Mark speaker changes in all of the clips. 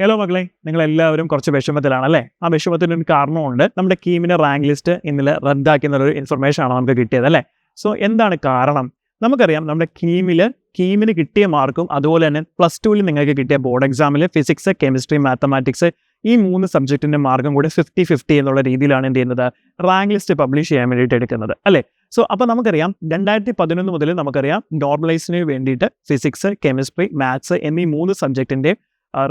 Speaker 1: Hello മക്കളെ, നിങ്ങളെല്ലാവരും കുറച്ച് വിഷമത്തിലാണല്ലേ? ആ വിഷമത്തിന് ഒരു കാരണമുണ്ട്. നമ്മുടെ കീമിൻ്റെ റാങ്ക് ലിസ്റ്റ് ഇന്നലെ റദ്ദാക്കിയെന്നുള്ളൊരു ഇൻഫർമേഷനാണ് നമുക്ക് കിട്ടിയത് അല്ലേ? സോ എന്താണ് കാരണം? നമുക്കറിയാം നമ്മുടെ കീമിന് കിട്ടിയ മാർക്കും അതുപോലെ തന്നെ +2 നിങ്ങൾക്ക് കിട്ടിയ ബോർഡ് എക്സാമിൽ ഫിസിക്സ്, കെമിസ്ട്രി, മാത്തമാറ്റിക്സ് ഈ 3 സബ്ജക്റ്റിൻ്റെ മാർക്കും കൂടി 50-50 എന്നുള്ള രീതിയിലാണ് എന്ത് ചെയ്യുന്നത്, റാങ്ക് ലിസ്റ്റ് പബ്ലിഷ് ചെയ്യാൻ വേണ്ടിയിട്ട് എടുക്കുന്നത് അല്ലേ? സോ അപ്പോൾ നമുക്കറിയാം 2011 മുതൽ നമുക്കറിയാം നോർമലൈസിന് വേണ്ടിയിട്ട് ഫിസിക്സ്, കെമിസ്ട്രി, മാത്സ് എന്നീ 3 സബ്ജക്റ്റിൻ്റെ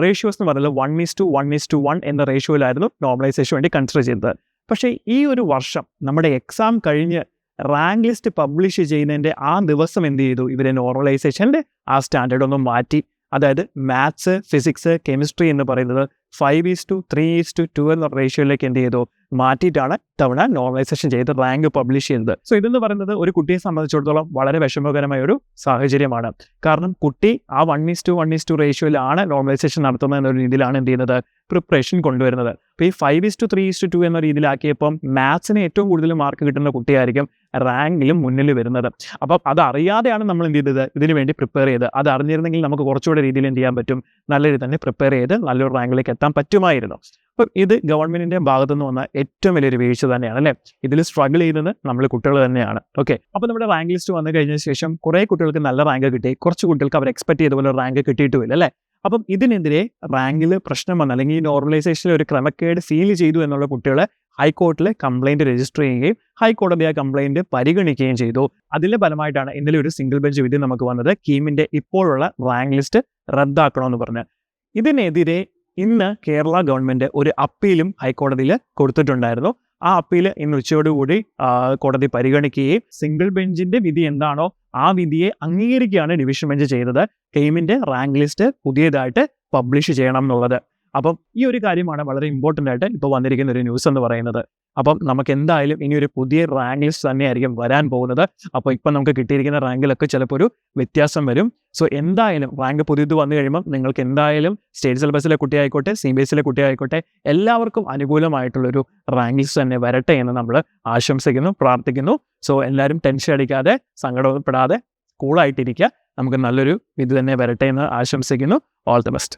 Speaker 1: റേഷ്യോസ് എന്ന് പറയുന്നത് 1:1:1 എന്ന റേഷ്യോയിലായിരുന്നു നോർമലൈസേഷൻ വേണ്ടി കൺസിഡർ ചെയ്തത്. പക്ഷേ ഈ ഒരു വർഷം നമ്മുടെ എക്സാം കഴിഞ്ഞ് റാങ്ക് ലിസ്റ്റ് പബ്ലിഷ് ചെയ്യുന്നതിൻ്റെ ആ ദിവസം എന്ത് ചെയ്തു, ഇവരെ നോർമലൈസേഷൻ്റെ ആ സ്റ്റാൻഡേർഡ് ഒന്ന് മാറ്റി. അതായത് മാത്സ്, ഫിസിക്സ്, കെമിസ്ട്രി എന്ന് പറയുന്നത് 5:3:2 എന്ന റേഷ്യോയിലേക്ക് എന്ത് ചെയ്തു മാറ്റിയിട്ടാണ് തവണ നോർമലൈസേഷൻ ചെയ്ത് റാങ്ക് പബ്ലിഷ് ചെയ്യുന്നത്. സോ ഇതെന്ന് പറയുന്നത് ഒരു കുട്ടിയെ സംബന്ധിച്ചിടത്തോളം വളരെ വിഷമകരമായ ഒരു സാഹചര്യമാണ്. കാരണം കുട്ടി ആ 1:1:2 റേഷ്യോയിലാണ് നോർമലൈസേഷൻ നടത്തുന്നത് എന്ന രീതിയിലാണ് എന്ത് ചെയ്യുന്നത്, പ്രിപ്പറേഷൻ കൊണ്ടുവരുന്നത്. അപ്പോൾ ഈ 5:3:2 എന്ന രീതിയിലാക്കിയപ്പം മാത്സിന് ഏറ്റവും കൂടുതൽ മാർക്ക് കിട്ടുന്ന കുട്ടിയായിരിക്കും റാങ്കിലും മുന്നിൽ വരുന്നത്. അപ്പം അതറിയാതെയാണ് നമ്മൾ എന്ത് ചെയ്തത്, ഇതിനു വേണ്ടി പ്രിപ്പയർ ചെയ്ത്. അത് അറിഞ്ഞിരുന്നെങ്കിൽ നമുക്ക് കുറച്ചുകൂടെ രീതിയിൽ എന്ത് ചെയ്യാൻ പറ്റും, നല്ല രീതിയിൽ തന്നെ പ്രിപ്പയർ ചെയ്ത് നല്ലൊരു റാങ്കിലേക്ക് എത്താൻ പറ്റുമായിരുന്നു. അപ്പം ഇത് ഗവൺമെൻറ്റിൻ്റെ ഭാഗത്തു നിന്ന് വന്ന ഏറ്റവും വലിയൊരു വീഴ്ച തന്നെയാണ് അല്ലേ? ഇതിൽ സ്ട്രഗിൾ ചെയ്യുന്നത് നമ്മൾ കുട്ടികൾ തന്നെയാണ്. ഓക്കെ, അപ്പോൾ നമ്മുടെ റാങ്ക് ലിസ്റ്റ് വന്നു കഴിഞ്ഞ ശേഷം കുറേ കുട്ടികൾക്ക് നല്ല റാങ്ക് കിട്ടി, കുറച്ച് കുട്ടികൾക്ക് അവർ എക്സ്പെക്ട് ചെയ്ത പോലെ റാങ്ക് കിട്ടിയിട്ടുമില്ല അല്ലേ? അപ്പം ഇതിനെതിരെ റാങ്കിൽ പ്രശ്നം വന്ന അല്ലെങ്കിൽ ഈ നോർമലൈസേഷനിൽ ഒരു ക്രമക്കേട് ഫീൽ ചെയ്തു എന്നുള്ള കുട്ടികളെ ഹൈക്കോർട്ടിൽ കംപ്ലയിൻറ്റ് രജിസ്റ്റർ ചെയ്യുകയും ഹൈക്കോടതി ആ കംപ്ലയിൻറ്റ് പരിഗണിക്കുകയും ചെയ്തു. അതിൻ്റെ ഫലമായിട്ടാണ് ഇന്നലെ ഒരു സിംഗിൾ ബെഞ്ച് വിധി നമുക്ക് വന്നത്, കീമിൻ്റെ ഇപ്പോഴുള്ള റാങ്ക് ലിസ്റ്റ് റദ്ദാക്കണമെന്ന് പറഞ്ഞ്. ഇതിനെതിരെ ഇന്ന് കേരള ഗവൺമെൻറ് ഒരു അപ്പീലും ഹൈക്കോടതിയിൽ കൊടുത്തിട്ടുണ്ടായിരുന്നു. ആ അപ്പീൽ ഇന്ന് ഉച്ചയോടുകൂടി കോടതി പരിഗണിക്കുകയും സിംഗിൾ ബെഞ്ചിൻ്റെ വിധി എന്താണോ ആ വിധിയെ അംഗീകരിക്കുകയാണ് ഡിവിഷൻ ബെഞ്ച് ചെയ്തത്. കീമിൻ്റെ റാങ്ക് ലിസ്റ്റ് പുതിയതായിട്ട് പബ്ലിഷ് ചെയ്യണം എന്നുള്ളത്. അപ്പം ഈ ഒരു കാര്യമാണ് വളരെ ഇമ്പോർട്ടൻ്റ് ആയിട്ട് ഇപ്പോൾ വന്നിരിക്കുന്ന ഒരു ന്യൂസ് എന്ന് പറയുന്നത്. അപ്പം നമുക്ക് എന്തായാലും ഇനി ഒരു പുതിയ റാങ്ക് ലിസ്റ്റ് തന്നെയായിരിക്കും വരാൻ പോകുന്നത്. അപ്പോൾ ഇപ്പം നമുക്ക് കിട്ടിയിരിക്കുന്ന റാങ്കിലൊക്കെ ചിലപ്പോൾ ഒരു വ്യത്യാസം വരും. സോ എന്തായാലും റാങ്ക് പുതിയത് വന്നു കഴിയുമ്പോൾ നിങ്ങൾക്ക് എന്തായാലും സ്റ്റേറ്റ് സിലബസിലെ കുട്ടിയായിക്കോട്ടെ, CBSE കുട്ടിയായിക്കോട്ടെ, എല്ലാവർക്കും അനുകൂലമായിട്ടുള്ളൊരു റാങ്ക് ലിസ്റ്റ് തന്നെ വരട്ടെ എന്ന് നമ്മൾ ആശംസിക്കുന്നു, പ്രാർത്ഥിക്കുന്നു. സോ എല്ലാവരും ടെൻഷൻ അടിക്കാതെ, സങ്കടപ്പെടാതെ, കൂളായിട്ടിരിക്കുക. നമുക്ക് നല്ലൊരു ഇത് തന്നെ വരട്ടെ എന്ന് ആശംസിക്കുന്നു. All the best.